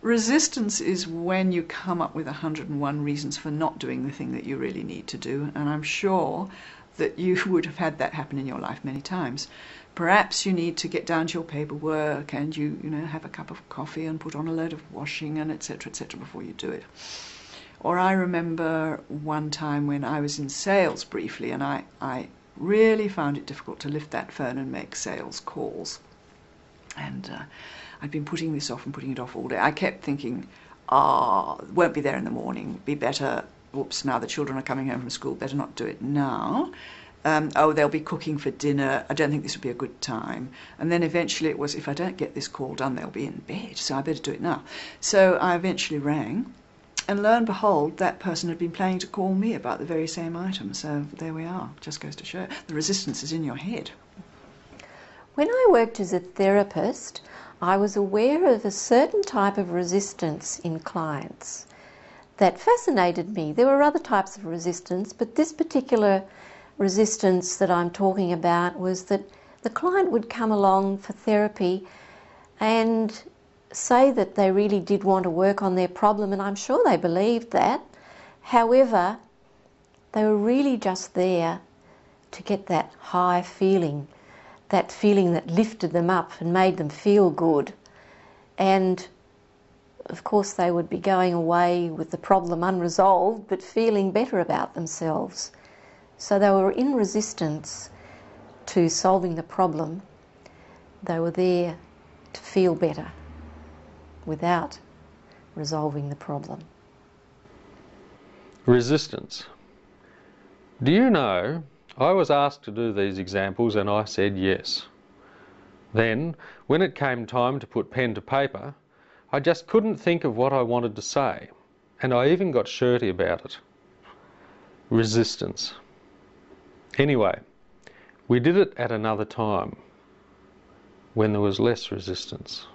Resistance is when you come up with 101 reasons for not doing the thing that you really need to do, and I'm sure that you would have had that happen in your life many times. Perhaps you need to get down to your paperwork and you have a cup of coffee and put on a load of washing and etc. before you do it. Or I remember one time when I was in sales briefly, and I really found it difficult to lift that phone and make sales calls. And I'd been putting this off and putting it off all day. I kept thinking, won't be there in the morning, be better, whoops, now the children are coming home from school, better not do it now. They'll be cooking for dinner, I don't think this would be a good time. And then eventually it was, if I don't get this call done, they'll be in bed, so I better do it now. So I eventually rang, and lo and behold, that person had been planning to call me about the very same item. So there we are, just goes to show, the resistance is in your head. When I worked as a therapist, I was aware of a certain type of resistance in clients that fascinated me. There were other types of resistance, but this particular resistance that I'm talking about was that the client would come along for therapy and say that they really did want to work on their problem, and I'm sure they believed that. However, they were really just there to get that high feeling, that feeling that lifted them up and made them feel good. And of course they would be going away with the problem unresolved but feeling better about themselves. So they were in resistance to solving the problem. They were there to feel better without resolving the problem. Resistance. Do you know, I was asked to do these examples and I said yes. Then, when it came time to put pen to paper, I just couldn't think of what I wanted to say, and I even got shirty about it. Resistance. Anyway, we did it at another time, when there was less resistance.